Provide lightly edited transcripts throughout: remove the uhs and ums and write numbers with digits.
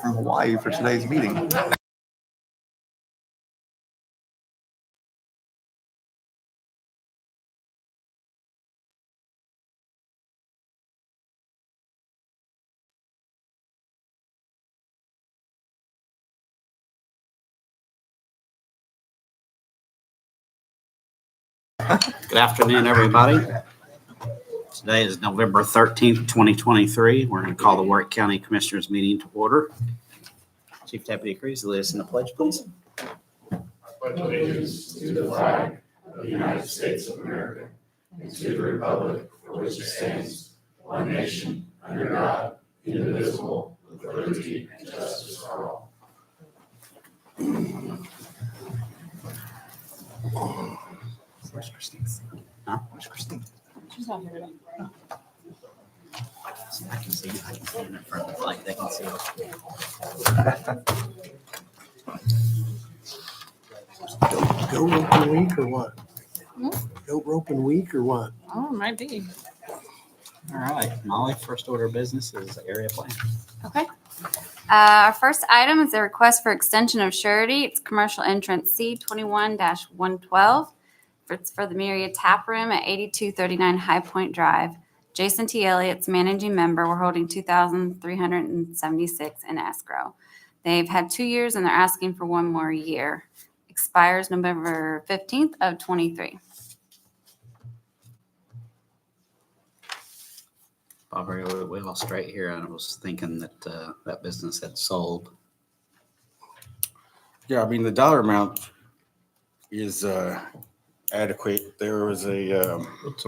from Hawaii for today's meeting. Good afternoon, everybody. Today is November 13th, 2023. We're going to call the Warrick County Commissioners meeting to order. Chief Deputy Crews, lead us in the pledge, please. I pledge allegiance to the flag of the United States of America and to the republic for which it stands, one nation, under God, indivisible, with liberty and justice for all. Where's Christine? Huh? Where's Christine? She's not here today. I can see you in front of the light. They can see you. Goat roping week or what? Hmm? Goat roping week or what? Oh, it might be. All right, Molly, first order of business is area plan. Okay. Our first item is a request for extension of surety. It's commercial entrance C21-112. It's for the Myriad Tap Room at 8239 High Point Drive. Jason T. Elliott's managing member. We're holding $2,376 in escrow. They've had 2 years and they're asking for one more year. Expires November 15th of 23. Bob, are we all straight here? I was thinking that that business had sold. Yeah, I mean, the dollar amount is adequate. There was a,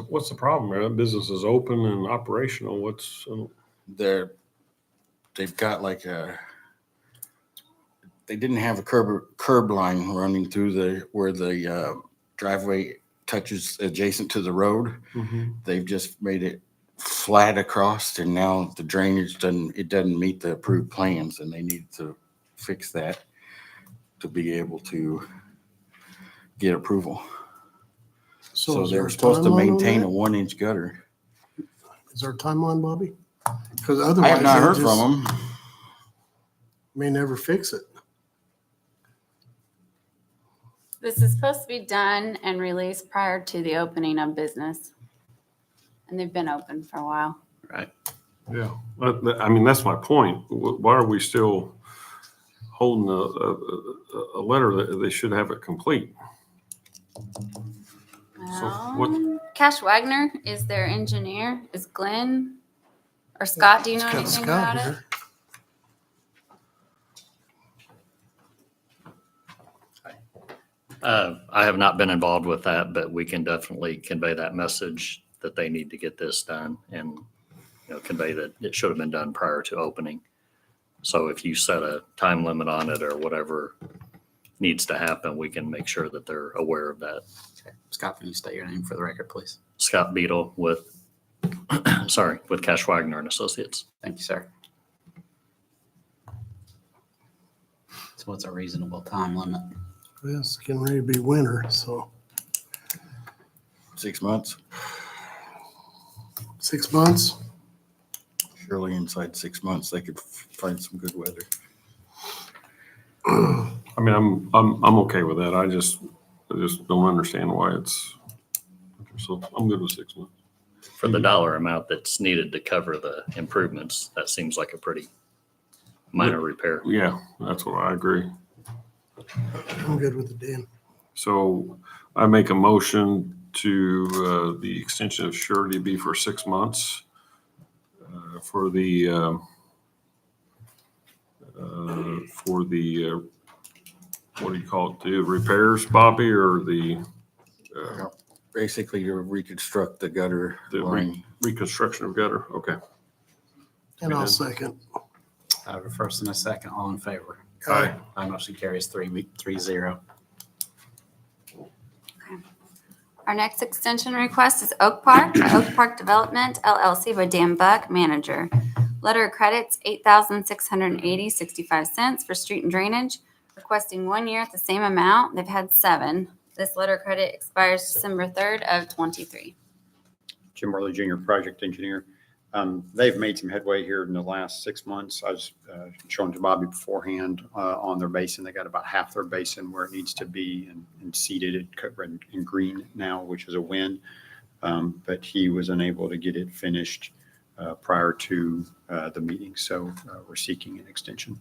What's the problem, man? Business is open and operational. they've got like they didn't have a curb line running through where the driveway touches adjacent to the road. Mm-hmm. They've just made it flat across, and now the drainage doesn't meet the approved plans, and they need to fix that to be able to get approval. So is they there were a supposed to timeline on maintain that? a 1-inch gutter. Is there a timeline, Bobby? Because I otherwise have not they heard just from them. may never fix it. This is supposed to be done and released prior to the opening of business. And they've been open for a while. Right. Yeah, I mean, that's my point. Why are we still holding a letter that they should have it complete? what- Cash Wagner is their engineer. Is Glenn or Scott, do you know It's got anything Scott about it? here. I have not been involved with that, but we can definitely convey that message that they need to get this done and, convey that it should have been done prior to opening. So if you set a time limit on it or whatever needs to happen, we can make sure that they're aware of that. Okay. Scott, can you state your name for the record, please? Scott Beadle with, with Cash Wagner and Associates. Thank you, sir. So what's a reasonable time limit? Well, it's getting ready to be winter, so 6 months, 6 months. surely inside 6 months, they could find some good weather. I mean, I'm okay with that. I just don't understand why it's, so I'm good with 6 months. For the dollar amount that's needed to cover the improvements, that seems like a pretty minor repair. Yeah, that's what I agree. I'm good with it, Dan. So I make a motion to the extension of surety be for 6 months for the what do you call it? The repairs, Bobby, or the Basically, to reconstruct the gutter line. reconstruction of gutter? Okay. And I'll done. second. I have a first and a second. All in favor? Aye. My motion carries 3-0. Our next extension request is Oak Park Development LLC by Dan Buck, manager. Letter of credits, $8,680.65 for street and drainage, requesting 1 year at the same amount. They've had 7. This letter of credit expires December 3rd of 23. Jim Worley Jr., project engineer. They've made some headway here in the last 6 months. I was showing to Bobby beforehand on their basin. They got about half their basin where it needs to be and seeded in green now, which is a win. But he was unable to get it finished prior to the meeting. So we're seeking an extension.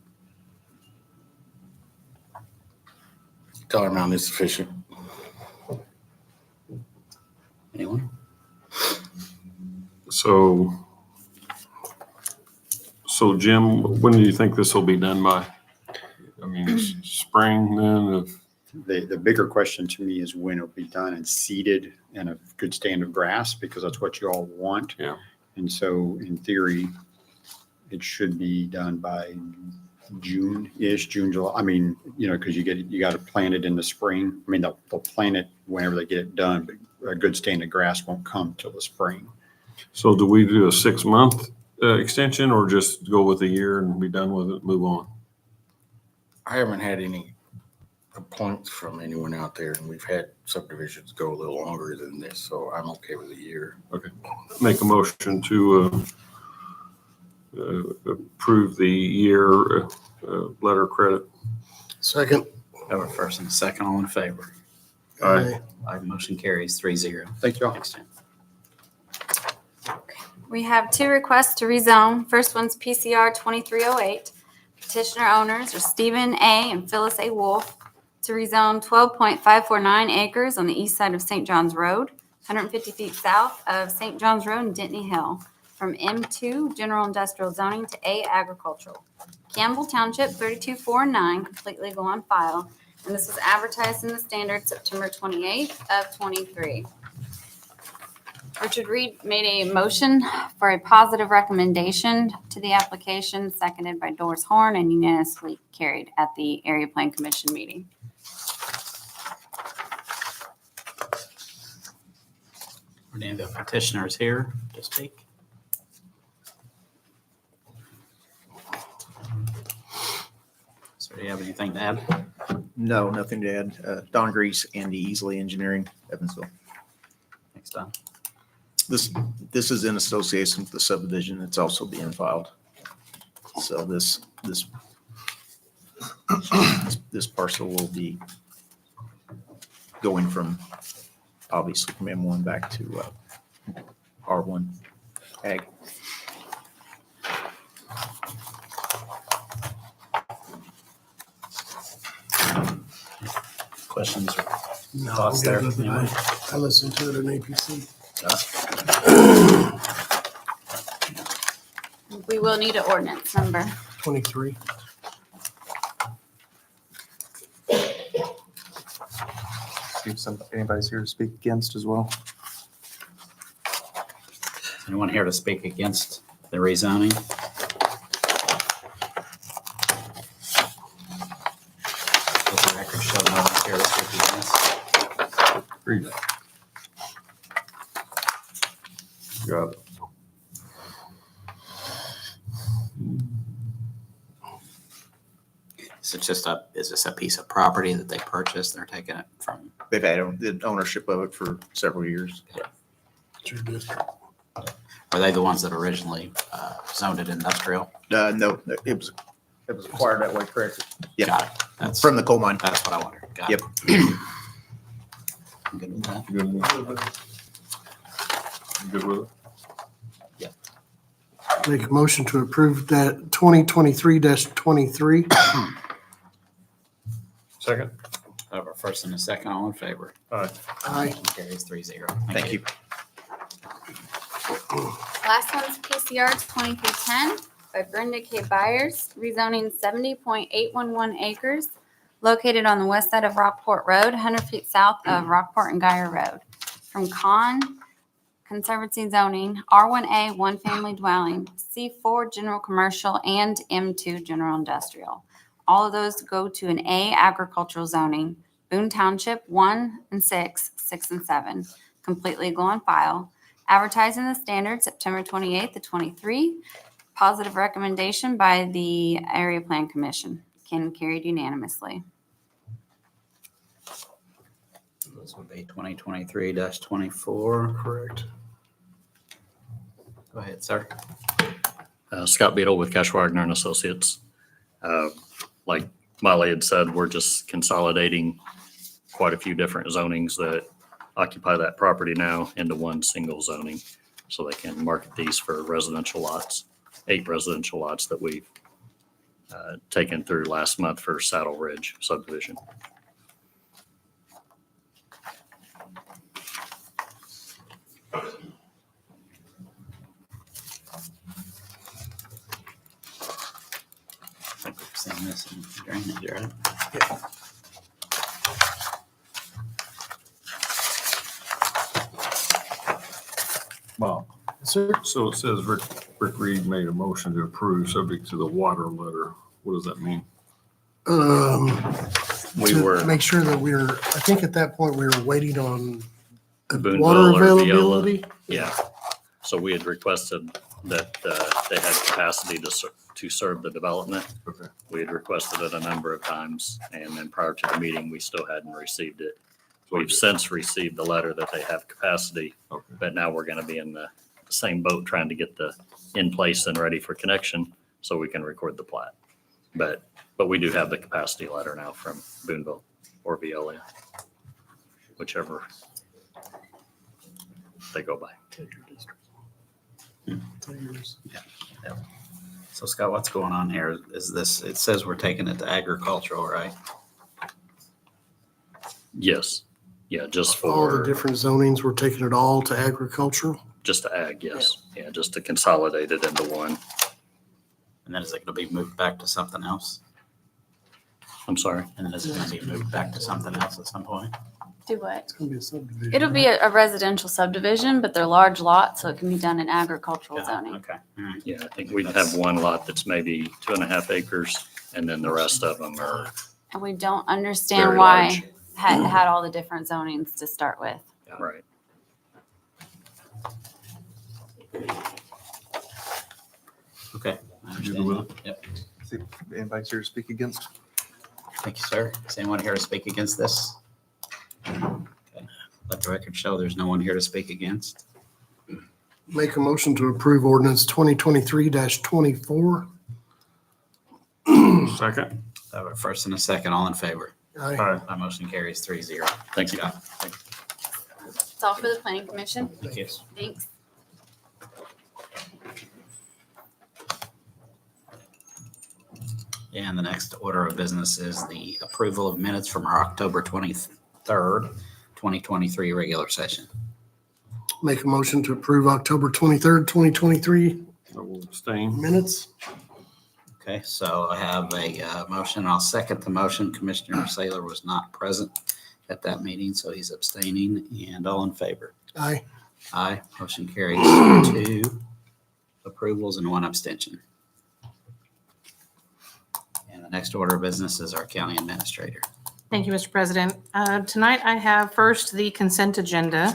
Dollar amount is sufficient. Anyone? So Jim, when do you think this will be done by? I mean, spring then of, The bigger question to me is when it'll be done and seeded in a good stand of grass, because that's what you all want. Yeah. And so in theory, it should be done by June-ish, June, July. I mean, because you got to plant it in the spring. I mean, they'll plant it whenever they get it done, but a good stand of grass won't come till the spring. so do we do a 6-month extension or just go with a year and be done with it, move on? I haven't had any complaints from anyone out there, and we've had subdivisions go a little longer than this, so I'm okay with a year. Make a motion to approve the year letter credit. Second. Have a first and a second, all in favor. Aye. Aye, motion carries 3-0. Thank you all. Thanks, Tim. We have 2 requests to rezone. First one's PCR 2308. Petitioner owners are Stephen A. and Phyllis A. Wolf to rezone 12.549 acres on the east side of St. John's Road, 150 feet south of St. John's Road and Dentney Hill, from M2 General Industrial Zoning to A Agricultural. Campbell Township 32409, complete legal on file, and this was advertised in the Standard September 28th of 23. Richard Reed made a motion for a positive recommendation to the application, seconded by Doris Horn, and unanimously carried at the Area Plan Commission meeting. Are any of the petitioners here to speak? So do you have anything to add? No, nothing to add. Don Grease, Andy Easley Engineering, Evansville. Thanks, Don. This is in association with the subdivision that's also being filed. So this parcel will be going from, obviously, from M1 back to R1 Ag. Questions or No, thoughts I'm there? good with it. Anyone? I listened to it on APC. We will need an ordinance number. 23. See if anybody's here to speak against as well. Is anyone here to speak against the rezoning? Let the record show no one's here to speak against. Read. Got it. Is this a piece of property that they purchased? They're taking it from, They've had the ownership of it for several years. It's your district. are they the ones that originally zoned it industrial? No, it was acquired that way, correct? Yeah, Got it. That's, from the coal mine. that's what I wondered. Got Yep. it. I'm good with that. Good with it? You good with it? Make a motion to approve that 2023-23. Second? I have a first and a second, all in favor. Aye. Motion carries 3-0. Thank you. Last one's PCR 2310 by Brenda K. Byers, rezoning 70.811 acres located on the west side of Rockport Road, 100 feet south of Rockport and Geyer Road. From Conservancy zoning, R1A, one family dwelling, C4 general commercial, and M2 general industrial. All of those go to an A agricultural zoning, Boone Township 1 and 6, 6 and 7, complete legal on file. Advertised in the Standard September 28th to 23. Positive recommendation by the Area Plan Commission. Can carried unanimously. This would be 2023-24. Correct. Go ahead, sir. Scott Beadle with Cash Wagner and Associates. Like Molly had said, we're just consolidating quite a few different zonings that occupy that property now into one single zoning. So they can market these for residential lots, 8 residential lots that we've taken through last month for Saddle Ridge subdivision. I think we've seen this in drainage, right? Bob, Sir, so it says Rick Reed made a motion to approve subject to the water letter. What does that mean? We to were make sure that I think at that point we were waiting on Boonville water or Viola. availability. Yeah. So we had requested that they had capacity to serve the development. Okay. We had requested it a number of times, and then prior to the meeting, we still hadn't received it. We've since received the letter that they have capacity, Okay. but now we're going to be in the same boat trying to get in place and ready for connection so we can record the plat. But we do have the capacity letter now from Boonville or Veolia, whichever they go by. So Scott, what's going on here? Is this, it says we're taking it to agricultural, right? Yes. Yeah, just All the for, different zonings, we're taking it all to agricultural. just to ag, yes. Yeah, just to consolidate it into one. And then is it going to be moved back to something else? I'm sorry. And then is it going to be moved back to something else at some point? Do what? It's gonna be a subdivision. It'll be a residential subdivision, but they're large lots, so it can be done in agricultural Yeah, zoning. okay. All right. Yeah, I think we'd have one lot that's maybe 2.5 acres, and then the rest of them are And we don't understand very why large. had all the different zonings to start with. Right. Okay. I You good with understand. Yep. See if anybody's here to speak against. Thank you, sir. Is anyone here to speak against this? Okay. Let the record show there's no one here to speak against. Make a motion to approve ordinance 2023-24. Second? I have a first and a second, all in favor. Aye. Aye. My motion carries 3-0. Thank you. Scott. It's all for the planning commission. Thank you. Thanks. And the next order of business is the approval of minutes from our October 23rd, 2023 regular session. Make a motion to approve October 23rd, 2023 I will abstain. minutes. Okay, so I have a motion. I'll second the motion. Commissioner Saylor was not present at that meeting, so he's abstaining. And all in favor? Aye. Aye. Motion carries 2 approvals and 1 abstention. And the next order of business is our county administrator. Thank you, Mr. President. Tonight I have first the consent agenda,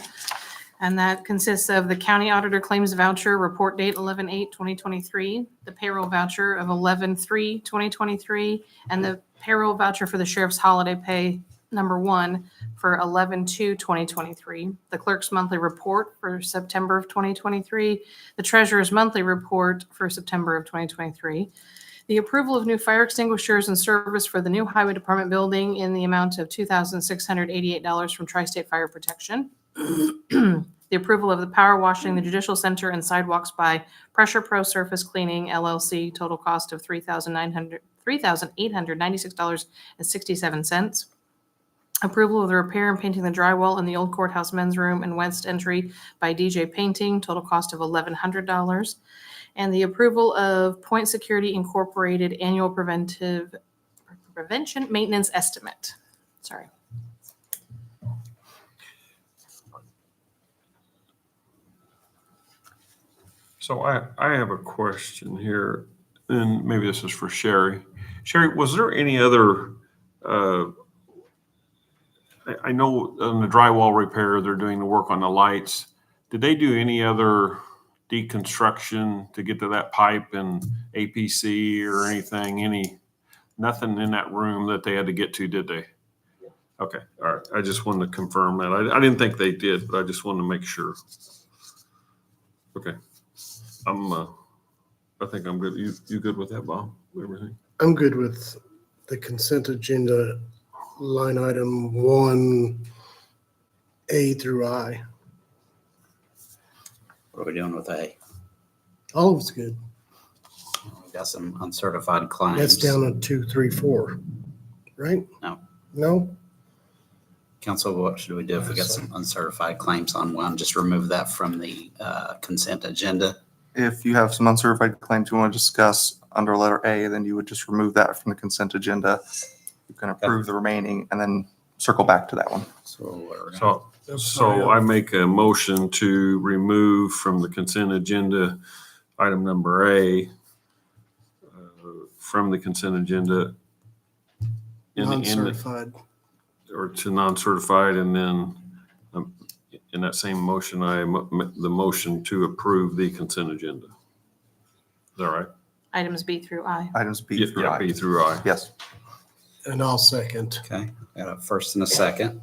and that consists of the county auditor claims voucher, report date 11/8/2023, the payroll voucher of 11/3/2023, and the payroll voucher for the sheriff's holiday pay number 1 for 11/2/2023, the clerk's monthly report for September of 2023, the treasurer's monthly report for September of 2023, the approval of new fire extinguishers and service for the new highway department building in the amount of $2,688 from Tri-State Fire Protection. The approval of the power washing, the judicial center, and sidewalks by Pressure Pro Surface Cleaning LLC, total cost of $3,896.67. Approval of the repair and painting the drywall in the old courthouse men's room and west entry by DJ Painting, total cost of $1,100. And the approval of Point Security Incorporated annual prevention maintenance estimate. Sorry. So I have a question here, and maybe this is for Sherry. Sherry, was there any other, I know on the drywall repair, they're doing the work on the lights. Did they do any other deconstruction to get to that pipe and APC or anything? Nothing in that room that they had to get to, did they? Okay, all right. I just wanted to confirm that. I didn't think they did, but I just wanted to make sure. Okay. I think I'm good. You good with that, Bob? Everything? I'm good with the consent agenda line item 1A through I. What are we doing with A? All of it's good. We've got some uncertified claims. That's down on 2, 3, 4, right? No. No? Council, what should we do if we got some uncertified claims on one? Just remove that from the consent agenda. If you have some uncertified claims you want to discuss under letter A, then you would just remove that from the consent agenda. You can approve the remaining and then circle back to that one. So what are we gonna- So I make a motion to remove from the consent agenda, item number A, from the consent agenda. Non-certified. Or to non-certified, and then in that same motion, the motion to approve the consent agenda. Is that right? Items B through I. Items B through Yeah, I. B through I. Yes. And I'll second. Okay, got a first and a second.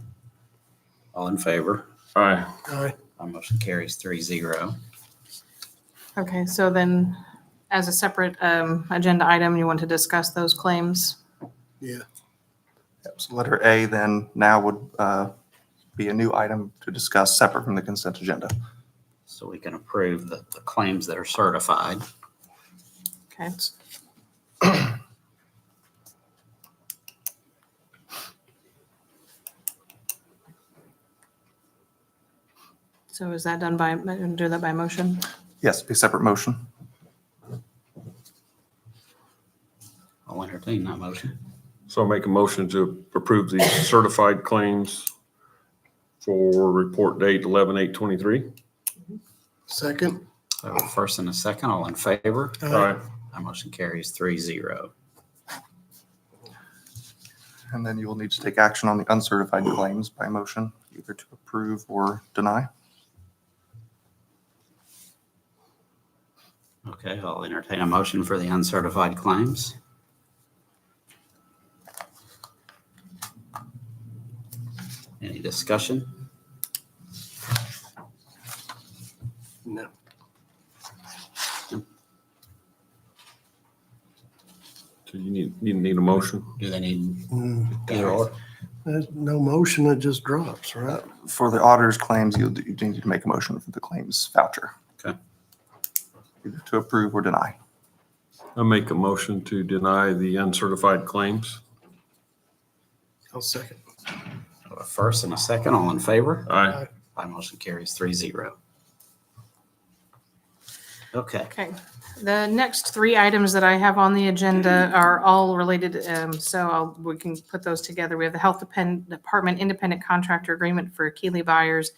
All in favor? Aye. Aye. My motion carries 3-0. Okay, so then as a separate agenda item, you want to discuss those claims? Yeah. So letter A then now would be a new item to discuss separate from the consent agenda. So we can approve the claims that are certified. Okay. So is that done by, do that by motion? Yes, be a separate motion. I'll entertain that motion. So I'll make a motion to approve the certified claims for report date 11/8/23. Second? So a first and a second, all in favor? Aye. My motion carries 3-0. And then you will need to take action on the uncertified claims by motion, either to approve or deny. Okay, I'll entertain a motion for the uncertified claims. Any discussion? No. So you need a motion? Do they need Mm, either or? There's no motion, it just drops, right? For the auditor's claims, you need to make a motion for the claims voucher. Okay. Either to approve or deny. I'll make a motion to deny the uncertified claims. I'll second. A first and a second, all in favor? Aye. My motion carries 3-0. Okay, Okay. The next three items that I have on the agenda are all related, so we can put those together. We have the Health Department Independent Contractor Agreement for Keeley Byers,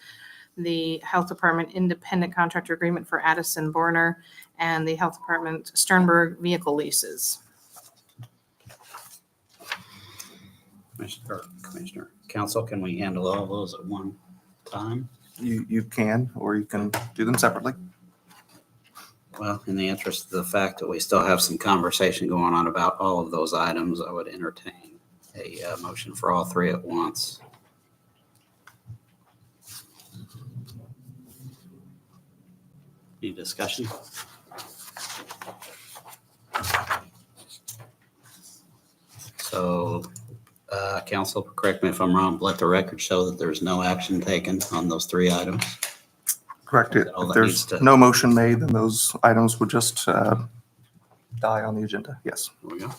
the Health Department Independent Contractor Agreement for Addison Borner, and the Health Department Sternberg Vehicle Leases. Commissioner, Council, can we handle all those at one time? You can, or you can do them separately. Well, in the interest of the fact that we still have some conversation going on about all of those items, I would entertain a motion for all three at once. Any discussion? So, Council, correct me if I'm wrong, let the record show that there's no action taken on those three items. Correct. If All that there's needs to- no motion made, then those items would just die on the agenda. Yes. There we go.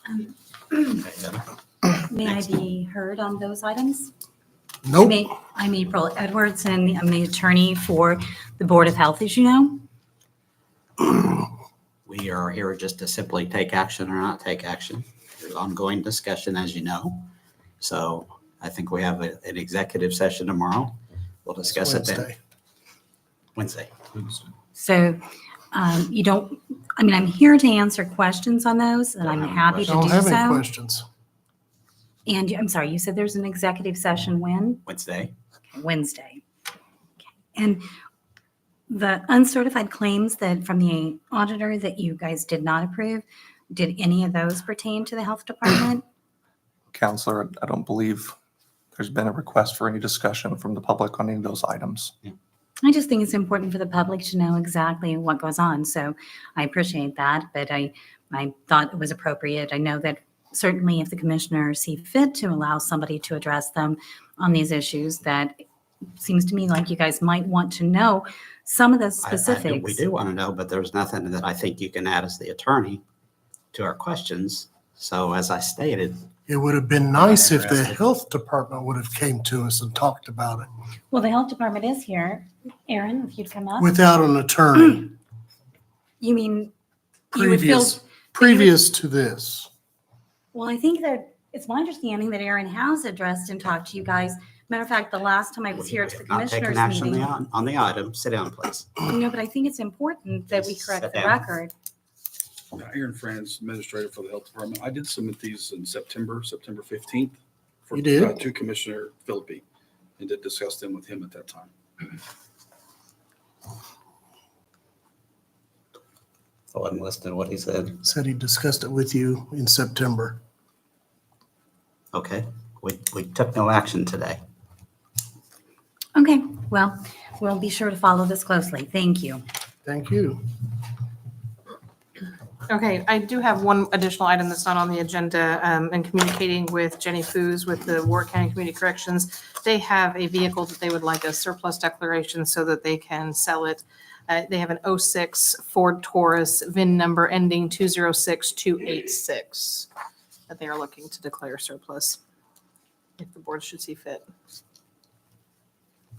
Um, Okay, Heather. May I be heard on those items? Nope. I'm April Edwards, and I'm the attorney for the Board of Health, as you know. We are here just to simply take action or not take action. There's ongoing discussion, as you know. So I think we have an executive session tomorrow. We'll discuss it then. Wednesday. Wednesday. So you don't, I mean, I'm here to answer questions on those, and I'm Don't have happy to Don't do have any so. questions. And I'm sorry, you said there's an executive session when? Wednesday. Wednesday. Okay. And the uncertified claims that from the auditor that you guys did not approve, did any of those pertain to the health department? Counselor, I don't believe there's been a request for any discussion from the public on any of those items. I just think it's important for the public to know exactly what goes on. So I appreciate that, but I thought it was appropriate. I know that certainly if the commissioners see fit to allow somebody to address them on these issues, that seems to me like you guys might want to know some of the specifics. We do want to know, but there's nothing that I think you can add as the attorney to our questions. So as I stated, It would have been nice if the Interesting. health department would have came to us and talked about it Well, the health department is here. Aaron, if you'd come up. without an attorney You mean, you would feel, previous to this. well, I think that it's my understanding that Aaron has addressed and talked to you guys. Matter of fact, the last time I was here at the not taking commissioners action meeting. on the item. Sit down, please. No, but I think it's important that we correct Sit the down. record. Aaron Franz, Administrator for the Health Department. I did submit these in September 15th. For, You did? To Commissioner Philippi, and did discuss them with him at that time. I wasn't listening to what he said. Said he discussed it with you in September. Okay, we took no action today. Okay, well, we'll be sure to follow this closely. Thank you. Thank you. Okay, I do have one additional item that's not on the agenda, and communicating with Jenny Foos with the Warrick County Community Corrections. They have a vehicle that they would like a surplus declaration so that they can sell it. They have an 06 Ford Taurus VIN number ending 206286 that they are looking to declare surplus, if the board should see fit.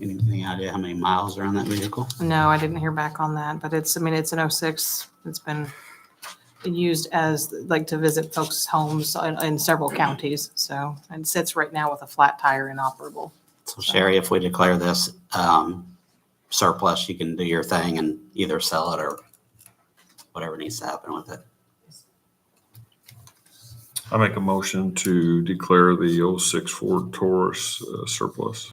Any idea how many miles are on that vehicle? No, I didn't hear back on that, but it's an 06. It's been used as like to visit folks' homes in several counties. So it sits right now with a flat tire inoperable. So Sherry, if we declare this surplus, you can do your thing and either sell it or whatever needs to happen with it. I make a motion to declare the 06 Ford Taurus surplus.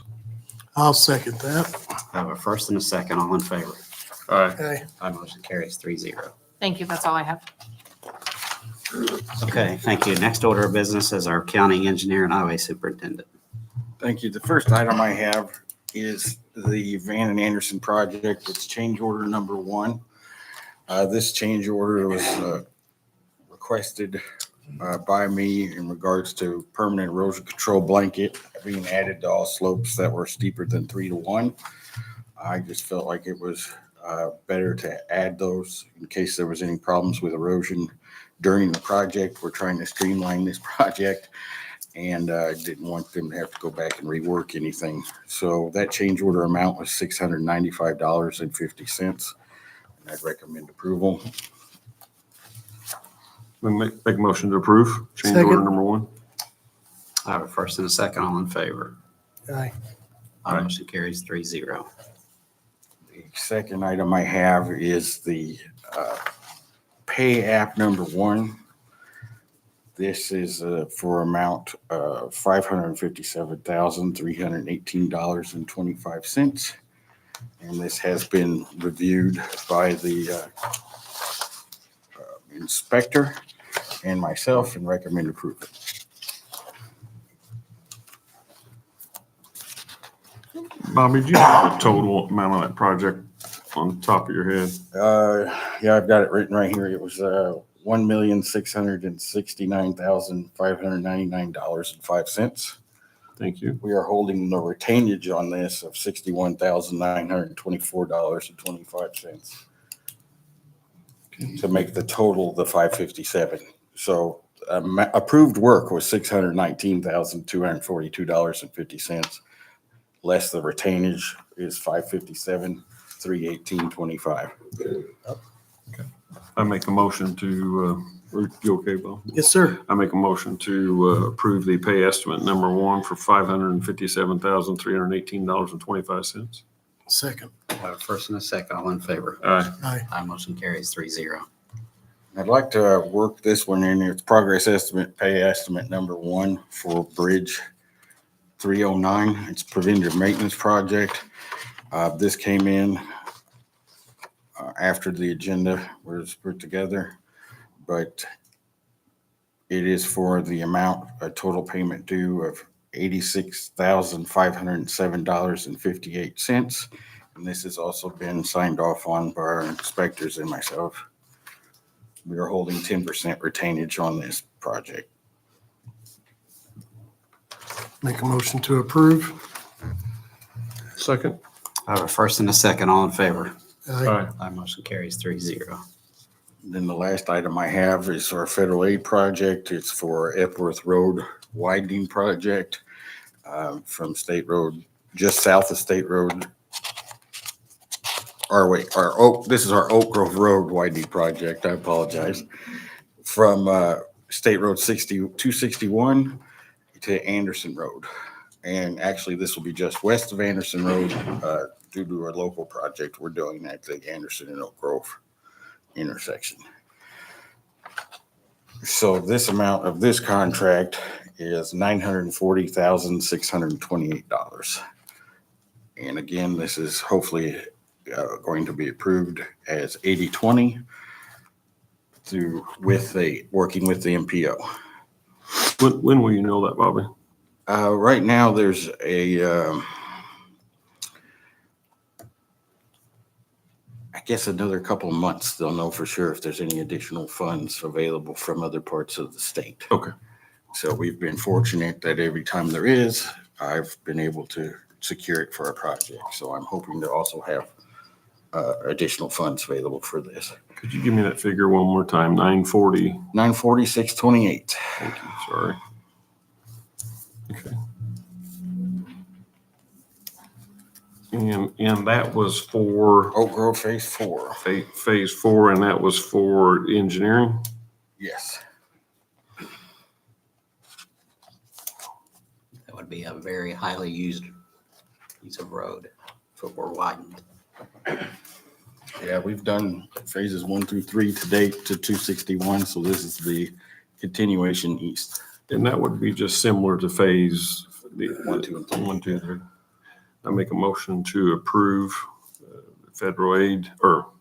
I'll second that. I have a first and a second, all in favor. Aye. Okay. My motion carries 3-0. Thank you. That's all I have. Okay, thank you. Next order of business is our county engineer and highway superintendent. Thank you. The first item I have is the Van and Anderson project. It's change order number 1. This change order was requested by me in regards to permanent erosion control blanket being added to all slopes that were steeper than 3-1. I just felt like it was better to add those in case there was any problems with erosion during the project. We're trying to streamline this project and didn't want them to have to go back and rework anything. So that change order amount was $695.50. And I'd recommend approval. Make a motion to approve change Second. order number 1. I have a first and a second, all in favor. Aye. My Aye. motion carries 3-0. The second item I have is the pay app number 1. This is for amount of $557,318.25. And this has been reviewed by the inspector and myself and recommend approval. Bobby, do you have the total amount of that project on the top of your head? Yeah, I've got it written right here. It was $1,669,599.05. Thank you. We are holding the retainage on this of $61,924.25 to make the total the 557. So approved work was $619,242.50. Less the retainage is $557,318.25. I make a motion to, you okay, Bob? Yes, sir. I make a motion to approve the pay estimate number 1 for $557,318.25. Second. I have a first and a second, all in favor. Aye. Aye. My motion carries 3-0. I'd like to work this one in. It's progress estimate, pay estimate number 1 for Bridge 309. It's preventative maintenance project. This came in after the agenda was put together, but it is for the amount, a total payment due of $86,507.58. And And this has also been signed off on by our inspectors and myself. We are holding 10% retainage on this project. Make a motion to approve. Second. I have a first and a second. All in favor? Aye. My motion carries 3-0. Then the last item I have is our federal aid project. It's for Epworth Road widening project from State Road, just south of State Road. This is our Oak Grove Road widening project. I apologize. From State Road 261 to Anderson Road. And actually, this will be just west of Anderson Road due to our local project we're doing at the Anderson and Oak Grove intersection. So this amount of this contract is $940,628. And again, this is hopefully going to be approved as 80/20 working with the MPO. When will you know that, Bobby? Right now, there's I guess another couple of months, they'll know for sure if there's any additional funds available from other parts of the state. Okay. So we've been fortunate that every time there is, I've been able to secure it for a project. So I'm hoping to also have additional funds available for this. Could you give me that figure one more time? 940. 946.28. Thank you. Sorry. Okay. And that was for Oak Grove Phase 4. phase 4, and that was for engineering? Yes. That would be a very highly used piece of road if it were widened. Yeah, we've done phases 1 through 3 to date to 261. So this is the continuation east. And that would be just similar to phase 1, 2, and 3. 1, 2, 3. I make a motion to approve federal aid or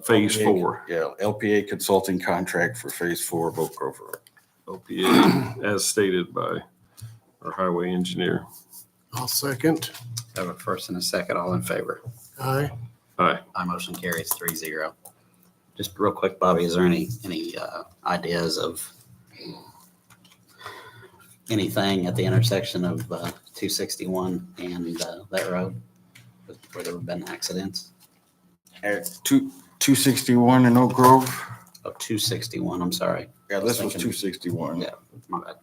phase 4. Yeah, LPA consulting contract for phase 4 of Oak Grove Road. LPA, as stated by our highway engineer. I'll second. I have a first and a second. All in favor? Aye. Aye. My motion carries 3-0. Just real quick, Bobby, is there any ideas of anything at the intersection of 261 and that road where there have been accidents? At 261 in Oak Grove? Of 261, I'm sorry. Yeah, this was Thinking- 261. Yeah, my bad.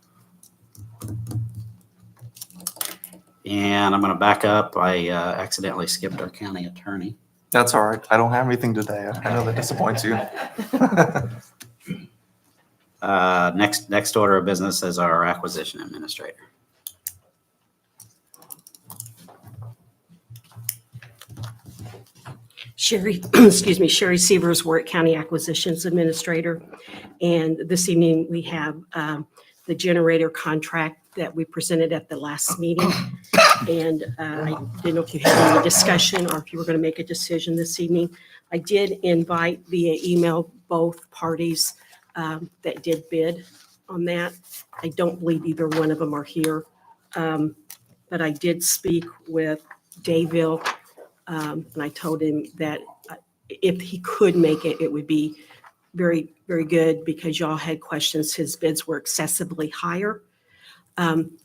And I'm going to back up. I accidentally skipped our county attorney. That's all right. I don't have anything today. I know that disappoints you. Next order of business is our acquisition administrator. Sherry, excuse me, Sherry Severs, Warrick County Acquisitions Administrator. And this evening, we have the generator contract that we presented at the last meeting. And I didn't know if you had any discussion or if you were going to make a decision this evening. I did invite via email both parties that did bid on that. I don't believe either one of them are here. But I did speak with Dayville, and I told him that if he could make it, it would be very, very good because y'all had questions. His bids were excessively higher.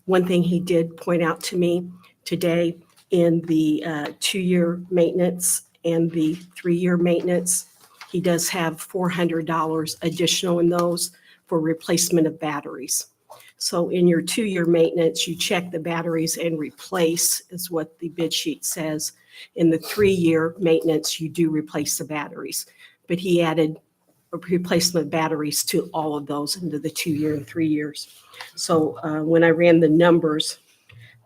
One thing he did point out to me today in the 2-year maintenance and the 3-year maintenance, he does have $400 additional in those for replacement of batteries. So in your 2-year maintenance, you check the batteries and replace is what the bid sheet says. In the 3-year maintenance, you do replace the batteries. But he added a replacement batteries to all of those into the 2-year and 3 years. So when I ran the numbers,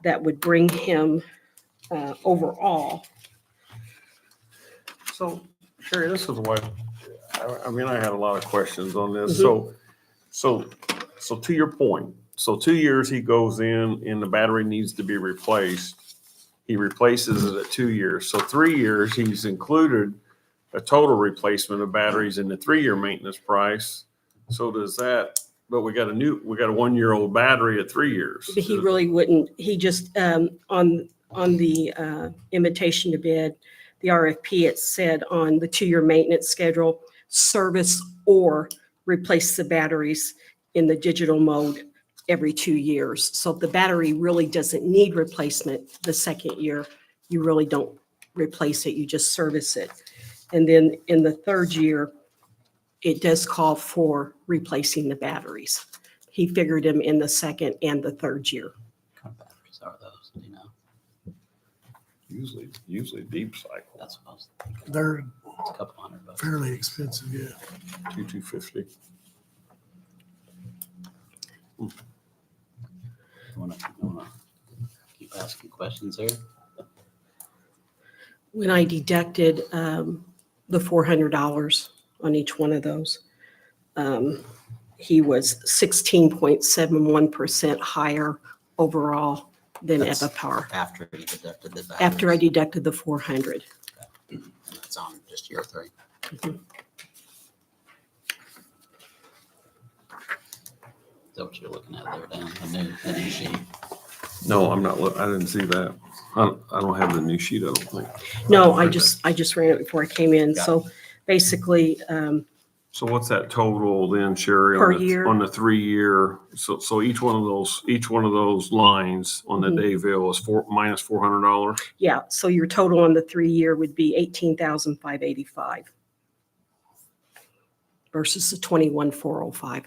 that would bring him overall. So, Sherry, this is why, I mean, I had a lot of questions on this. Mhm. So to your point, so 2 years he goes in and the battery needs to be replaced. He replaces it at 2 years. So 3 years, he's included a total replacement of batteries in the 3-year maintenance price. So does that, but we got a 1-year-old battery at 3 years. But he really wouldn't, he just, on on the invitation to bid, the RFP, it said on the 2-year maintenance schedule, service or replace the batteries in the digital mode every 2 years. So if the battery really doesn't need replacement the second year, you really don't replace it, you just service it. And then in the 3rd year, it does call for replacing the batteries. He figured them in the 2nd and the 3rd year. What kind of batteries are those? Do you know? Usually deep cycle. That's what I was thinking. They're It's a couple $100. fairly expensive, yeah. 250. You wanna keep asking questions there? When I deducted the $400 on each one of those, he was 16.71% higher overall than That's Evapar After you deducted the batteries. after I deducted the 400. It's on just year 3. Mhm. Is that what you're looking at there, Dan? The new sheet? No, I'm not, I didn't see that. I don't have the new sheet, I don't think. No, I just ran it before I came in. So basically, So what's that total then, Sherry? Per on the- year. On the 3-year, so each one of those lines on the Mhm. day bill is minus $400? yeah, so your total on the 3-year would be 18,585 versus the 21,405.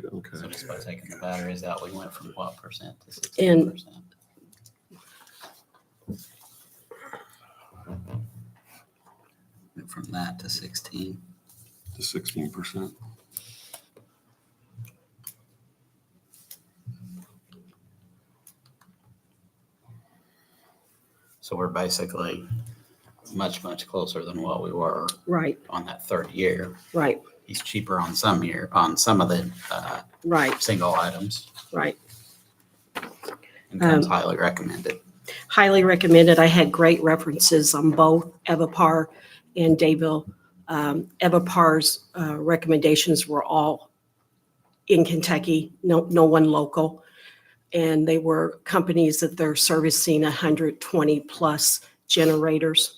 Okay. So just by taking the batteries out, we went from what percent to And- 16%? Went from that to 16. To 16%. So we're basically much, much closer than what we were Right, on that 3rd year. right, He's cheaper on some of the right, single items right. and comes highly recommended. Highly recommended. I had great references on both Evapar and Dayville. Evapar's recommendations were all in Kentucky, no one local. And they were companies that they're servicing 120 plus generators.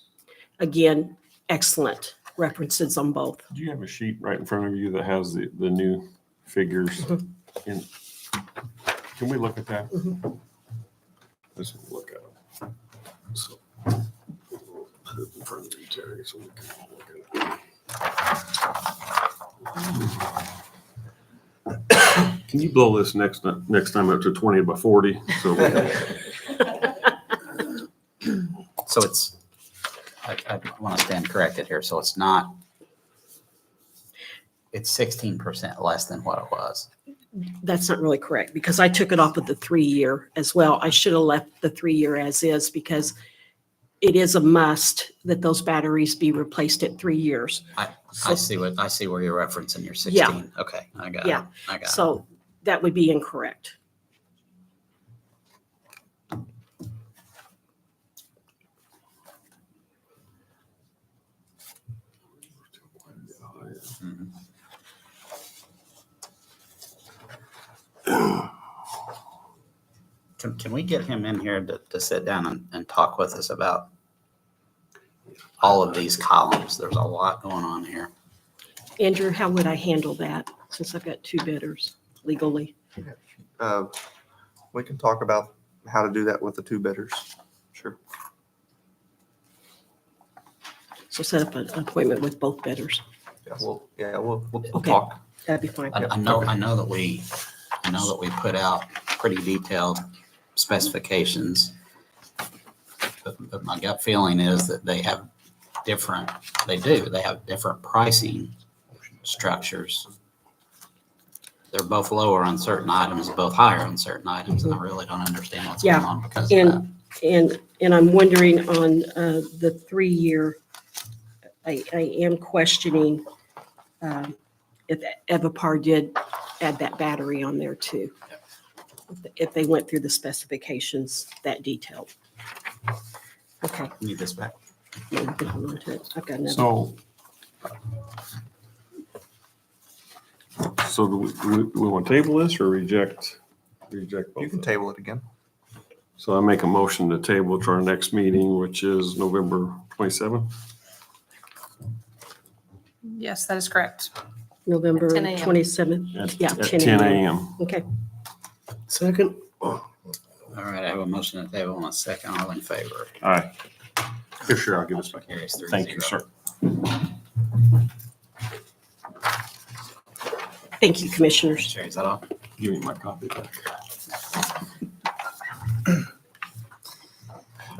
Again, excellent references on both. Do you have a sheet right in front of you that has the new figures in? Can we look at that? Mhm. Let's look at it. So, put it in front of you, Terry, so we can look at it. Can you blow this next time up to 20 by 40? So So it's, I want to stand corrected here. So it's not, it's 16% less than what it was. That's not really correct because I took it off of the 3-year as well. I should have left the 3-year as is because it is a must that those batteries be replaced at 3 years. I see where you're referencing your 16. Yeah. Okay, I got Yeah. it. I got it. So that would be incorrect. Mhm. Can we get him in here to sit down and talk with us about all of these columns? There's a lot going on here. Andrew, how would I handle that since I've got 2 bidders legally? We can talk about how to do that with the 2 bidders. Sure. So set up an appointment with both bidders. We'll Okay. talk. That'd be fine. I know that we put out pretty detailed specifications. But my gut feeling is that they have different pricing structures. They're both lower on certain items, both higher on certain items, and I really don't understand what's going Yeah, on because of that. And I'm wondering on the 3-year, I am questioning if Evapar did add that battery on there too. If they went through the specifications that detailed. Okay. Need this back. Yeah, you can hold on to it. I've got another. So do we want to table this or reject both? You can of them? table it again. So I make a motion to table to our next meeting, which is November 27th. Yes, that is correct. November 10 a.m. 27th. At Yeah, 10 a.m. Okay. Second. All right, I have a motion to table and a second. All in favor? All right. For sure, I'll give this back. Carries 3-0. Thank you, sir. Thank you, Commissioners. Sherry, is that all? Give me my copy back.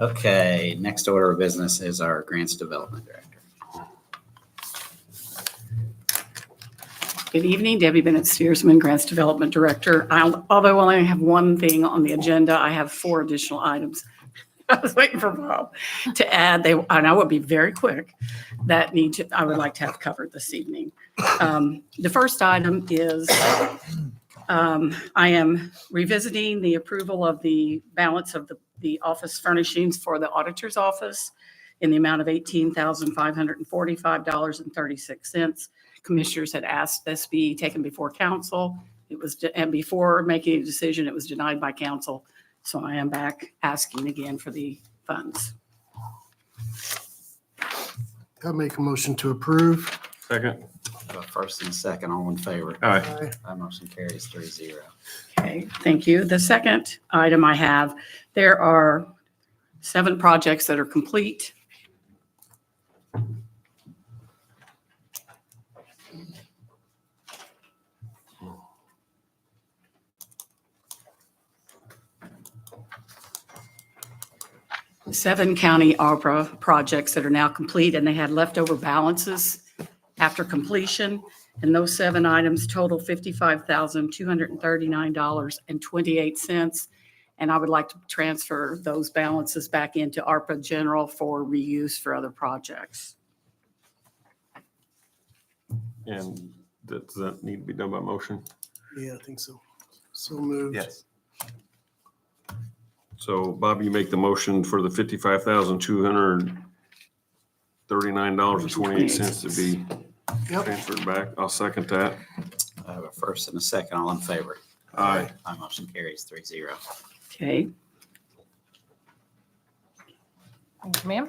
Okay, next order of business is our Grants Development Director. Good evening, Debbie Bennett Steersman, Grants Development Director. Although I only have one thing on the agenda, I have 4 additional items. I was waiting for Bob to add. And I will be very quick. I would like to have covered this evening. The first item is I am revisiting the approval of the balance of the office furnishings for the auditor's office in the amount of $18,545.36. Commissioners had asked this be taken before council. And before making a decision, it was denied by council. So I am back asking again for the funds. I make a motion to approve. Second. I have a first and a second. All in favor? All right. Aye. That motion carries 3-0. Okay, thank you. The second item I have, there are 7 projects that are complete. Seven county ARPA projects that are now complete, and they had leftover balances after completion. And those 7 items total $55,239.28. And I would like to transfer those balances back into ARPA General for reuse for other projects. And does that need to be done by motion? Yeah, I think so. So moved. Yes. So Bob, you make the motion for the $55,239.28 to be Yep. transferred back. I'll second that. I have a first and a second. All in favor? Aye. My motion carries 3-0. Okay. Thank you, ma'am.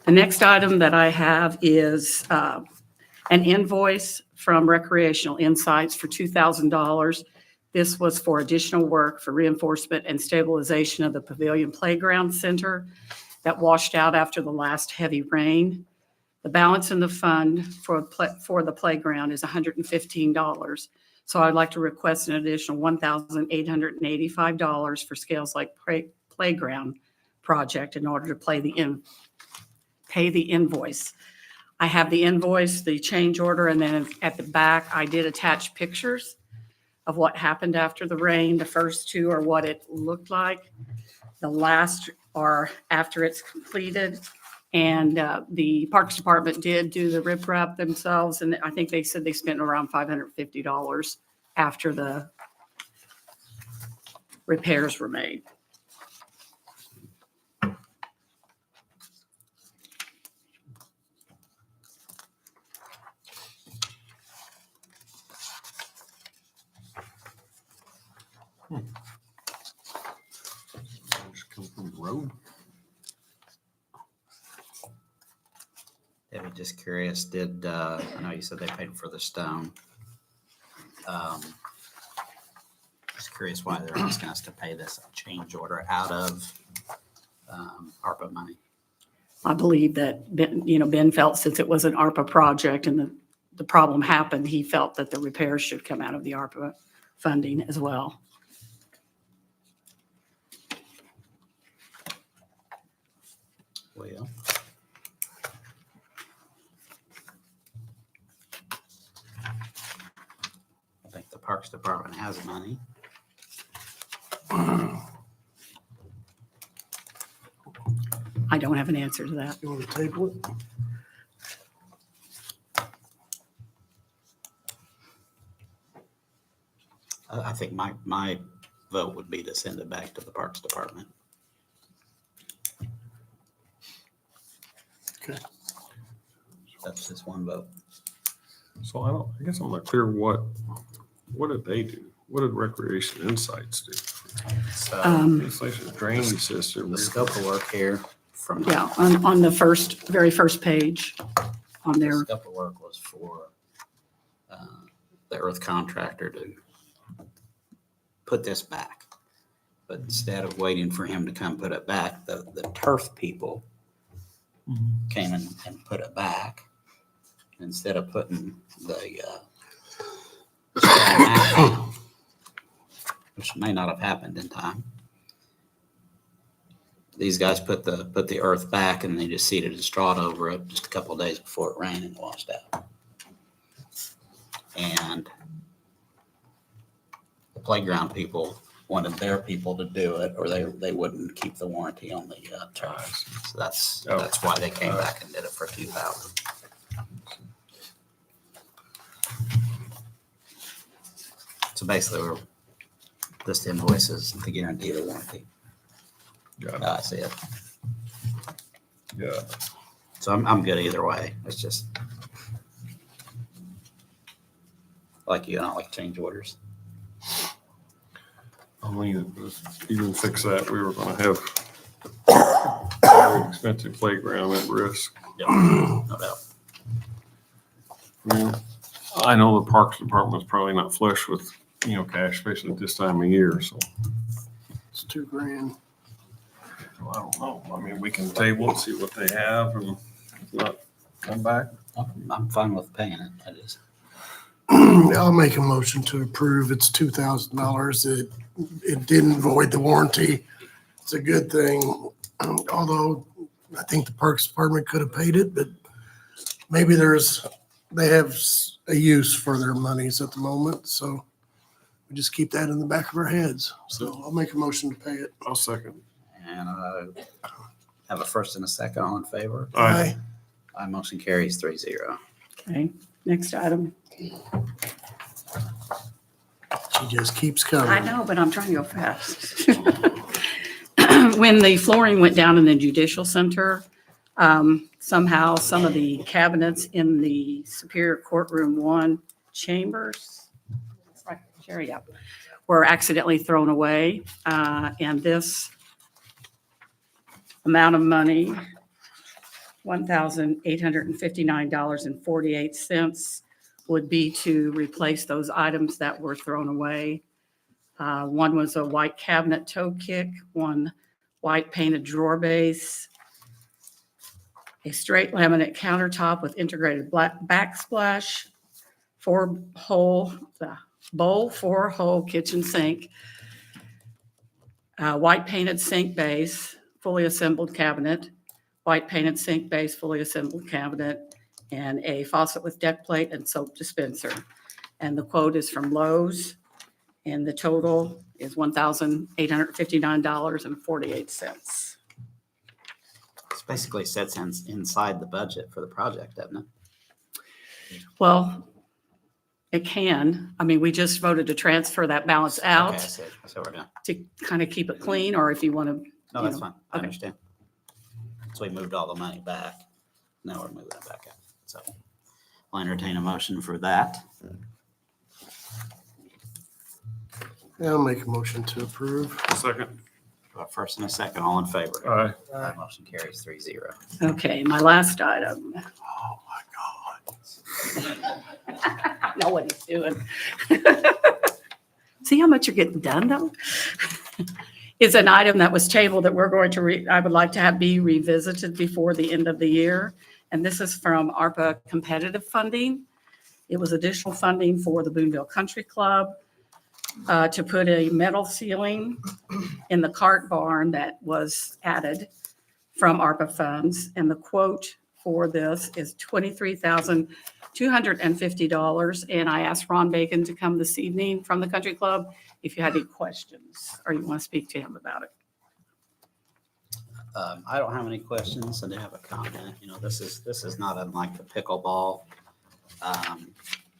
The next item that I have is an invoice from Recreational Insights for $2,000. This was for additional work for reinforcement and stabilization of the Pavilion Playground Center that washed out after the last heavy rain. The balance in the fund for the playground is $115. So I'd like to request an additional $1,885 for Scales Lake Playground project in order to pay the invoice. I have the invoice, the change order, and then at the back, I did attach pictures of what happened after the rain. The first 2 are what it looked like. The last are after it's completed. And the Parks Department did do the riprap themselves, and I think they said they spent around $550 after the repairs were made. Just come from the road. Debbie, just curious, I know you said they paid for the stone. Just curious why they're asking us to pay this change order out of ARPA money. I believe that, Ben felt since it was an ARPA project and the problem happened, he felt that the repairs should come out of the ARPA funding as well. Well, I think the Parks Department has money. I don't have an answer to that. You want to table it? I think my vote would be to send it back to the Parks Department. Okay. That's just one vote. So I guess I'm not clear what did they do? What did Recreation Insights do? So It's like a drainage system. the scope of work here from. Yeah, on the very first page on The there. scope of work was for the earth contractor to put this back. But instead of waiting for him to come put it back, the turf people came in and put it back. Instead of putting the straw mat down, which may not have happened in time. These guys put the earth back and they just seeded a straw over it just a couple of days before it rained and washed out. And the playground people wanted their people to do it, or they wouldn't keep the warranty on the turf. So that's why they came back and did it for $2,000. So basically, this invoice is to guarantee the warranty. I see it. Yeah. So I'm good either way. It's just like you, I don't like change orders. I mean, even fix that, we were gonna have a very expensive playground at risk. Yeah, no doubt. Yeah. I know the Parks Department's probably not flush with, cash, especially at this time of year, so. It's $2,000. I don't know. I mean, we can table and see what they have and if not, come back. I'm fine with paying it. I just I'll make a motion to approve. It's $2,000. It didn't void the warranty. It's a good thing. Although I think the Parks Department could have paid it, but maybe they have a use for their monies at the moment. So we just keep that in the back of our heads. So I'll make a motion to pay it. I'll second. and have a first and a second. All in favor? Aye. Aye, motion carries 3-0. Okay, next item. She just keeps coming. I know, but I'm trying to go fast. When the flooring went down in the judicial center, somehow some of the cabinets in the Superior Courtroom 1 chambers, right, Sherry, yeah, were accidentally thrown away. And this amount of money, $1,859.48, would be to replace those items that were thrown away. One was a white cabinet toe kick, one white painted drawer base, a straight laminate countertop with integrated black backsplash, 4-hole bowl, 4-hole kitchen sink, white painted sink base, fully assembled cabinet, white painted sink base, fully assembled cabinet, and a faucet with deck plate and soap dispenser. And the quote is from Lowe's, and the total is $1,859.48. This basically sets inside the budget for the project, doesn't it? Well, it can. I mean, we just voted to transfer that balance out Okay, I see what we're doing. to kind of keep it clean, or if you want to. No, that's fine. I okay. understand. So we moved all the money back. Now we're moving it back out. So I'll entertain a motion for that. I'll make a motion to approve. Second. A first and a second, all in favor? Aye. Aye, motion carries 3-0. Okay, my last item. Oh, my God. I know what he's doing. See how much you're getting done, though? It's an item that was tabled that we're going to, I would like to have be revisited before the end of the year. And this is from ARPA competitive funding. It was additional funding for the Boonville Country Club to put a metal ceiling in the cart barn that was added from ARPA funds. And the quote for this is $23,250. And I asked Ron Bacon to come this evening from the country club if you had any questions or you want to speak to him about it. I don't have any questions. I do have a comment. You know, this is not unlike the pickleball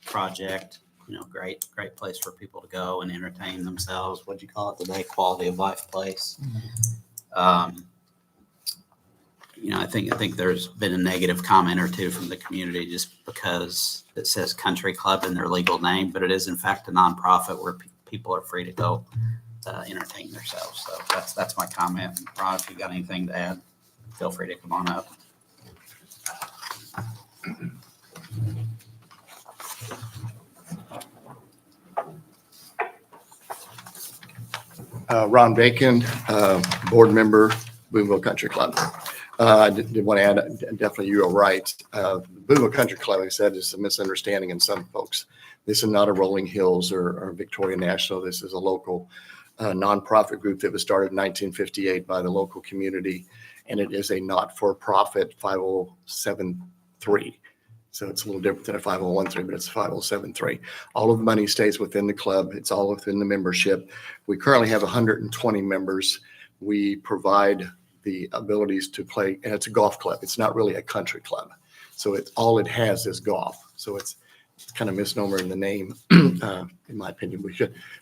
project. You know, great place for people to go and entertain themselves. What'd you call it today? Quality of life place. You know, I think there's been a negative comment or two from the community just because it says country club in their legal name, but it is in fact a nonprofit where people are free to go entertain themselves. So that's my comment. Ron, if you got anything to add, feel free to come on up. Ron Bacon, board member, Boonville Country Club. I did want to add, definitely you are right. Boonville Country Club, like I said, is a misunderstanding in some folks. This is not a Rolling Hills or Victoria National. This is a local nonprofit group that was started in 1958 by the local community, and it is a not-for-profit 5073. So it's a little different than a 5013, but it's a 5073. All of the money stays within the club. It's all within the membership. We currently have 120 members. We provide the abilities to play, and it's a golf club. It's not really a country club. So it's all it has is golf. So it's kind of misnomer in the name, in my opinion.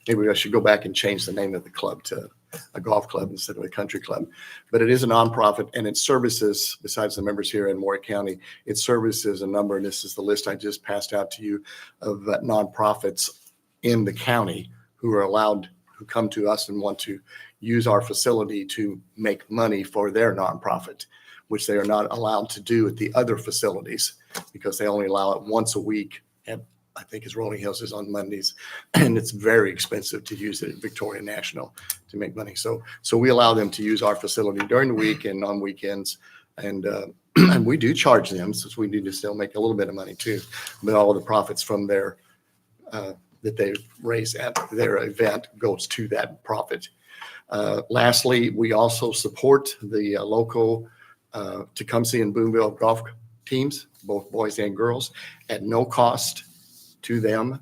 Maybe I should go back and change the name of the club to a golf club instead of a country club. But it is a nonprofit, and it services, besides the members here in Warrick County, it services a number, and this is the list I just passed out to you, of nonprofits in the county who are allowed, who come to us and want to use our facility to make money for their nonprofit, which they are not allowed to do at the other facilities because they only allow it once a week. And I think it's Rolling Hills is on Mondays, and it's very expensive to use it at Victoria National to make money. So we allow them to use our facility during the week and on weekends. And and we do charge them, since we need to still make a little bit of money too. But all of the profits from their that they raise at their event goes to that profit. Lastly, we also support the local Tecumseh and Boonville golf teams, both boys and girls, at no cost to them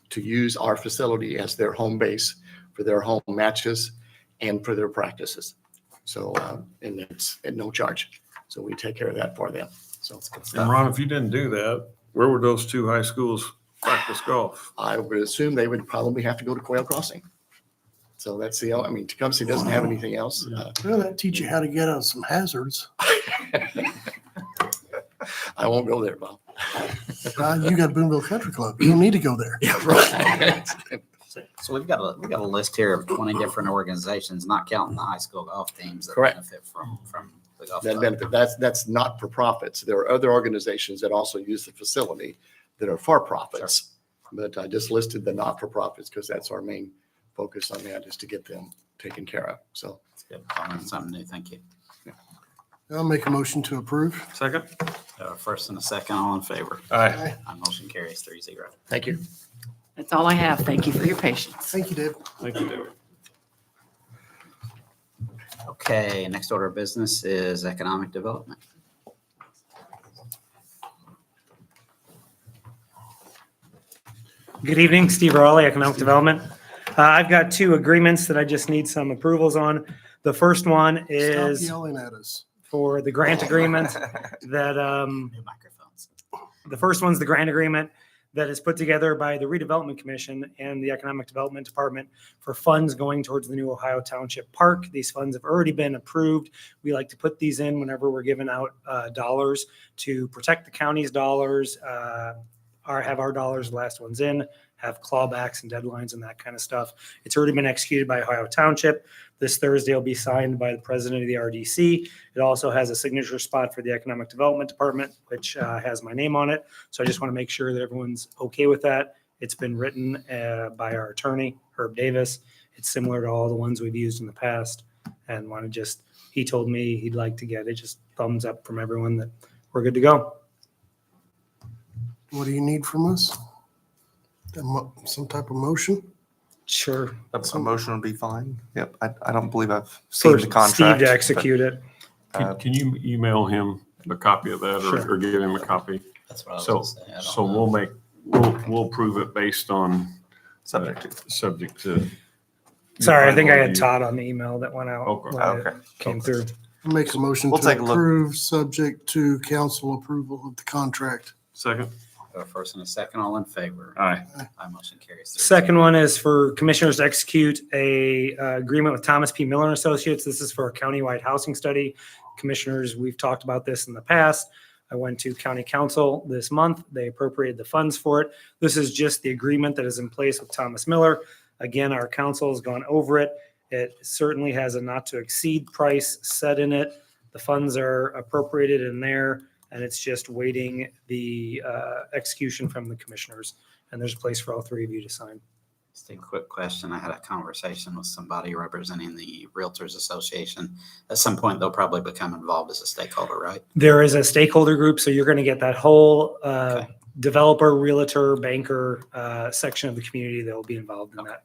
to use our facility as their home base for their home matches and for their practices. So, and it's at no charge. So we take care of that for them. So it's good stuff. And Ron, if you didn't do that, where would those two high schools practice golf? I would assume they would probably have to go to Quail Crossing. So that's the, I mean, Tecumseh doesn't have anything else. Well, that teach you how to get out some hazards. I won't go there, Bob. You got Boonville Country Club. You don't need to go there. Yeah, right. So we've got a list here of 20 different organizations, not counting the high school golf teams that Correct. benefit from the golf That club. benefit, that's not for profits. There are other organizations that also use the facility that are for profits. But I just listed the not for profits because that's our main focus on that, is to get them taken care of. So It's good. I'll learn something new. Thank you. I'll make a motion to approve. Second? First and a second, all in favor. Aye. My motion carries 3-0. thank you. That's all I have. Thank you for your patience. Thank you, Dave. Thank you, David. Okay, next order of business is economic development. Good evening, Steve Raleigh, Economic Development. I've got two agreements that I just need some approvals on. The first one Stop is yelling at us. for the grant agreement that, New microphones. the first one's the grant agreement that is put together by the Redevelopment Commission and the Economic Development Department for funds going towards the new Ohio Township Park. These funds have already been approved. We like to put these in whenever we're giving out dollars to protect the county's dollars, have our dollars, the last ones in, have clawbacks and deadlines and that kind of stuff. It's already been executed by Ohio Township. This Thursday will be signed by the president of the RDC. It also has a signature spot for the Economic Development Department, which has my name on it. So I just want to make sure that everyone's okay with that. It's been written by our attorney, Herb Davis. It's similar to all the ones we've used in the past. And want to just, he told me he'd like to get it, just thumbs up from everyone that we're good to go. What do you need from us? Some type of motion? Sure. A motion would be fine. Yep. I don't believe I've seen For the contract. Steve to but, execute it. Can you email him a copy of that Sure. or give him a copy? That's what I was So, gonna say. I don't so know. we'll prove it based on subject to. Sorry, I think I Final had review. Todd on the email that went out. Okay. when it Okay. Came through. I'll make a motion We'll to take a look. approve, subject to council approval of the contract. Second? First and a second, all in favor. Aye. My motion carries 3-0. Second one is for commissioners to execute a agreement with Thomas P. Miller and Associates. This is for a countywide housing study. Commissioners, we've talked about this in the past. I went to county council this month. They appropriated the funds for it. This is just the agreement that is in place with Thomas Miller. Again, our council has gone over it. It certainly has a not to exceed price set in it. The funds are appropriated in there, and it's just waiting the execution from the commissioners. And there's a place for all three of you to sign. Just a quick question. I had a conversation with somebody representing the Realtors Association. At some point, they'll probably become involved as a stakeholder, right? There is a stakeholder group, so you're going to get that whole Okay. developer, realtor, banker section of the community that will be involved in that.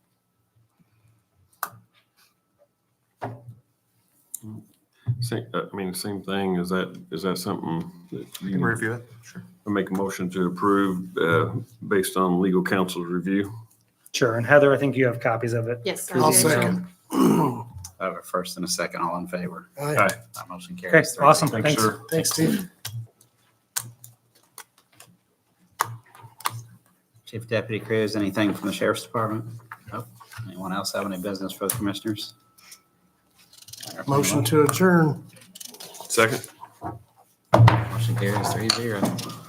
Same thing. Is that something that You can review it. Sure. I make a motion to approve based on legal counsel's review? Sure. And Heather, I think you have copies of it. Yes. I'll second. I have a first and a second. All in favor? Aye. That motion Okay, carries. awesome. Thanks, Thanks. sir. Thanks, Steve. Chief Deputy Cruz, anything from the Sheriff's Department? Nope. Anyone else have any business for the commissioners? Motion to adjourn. Second. Motion carries 3-0.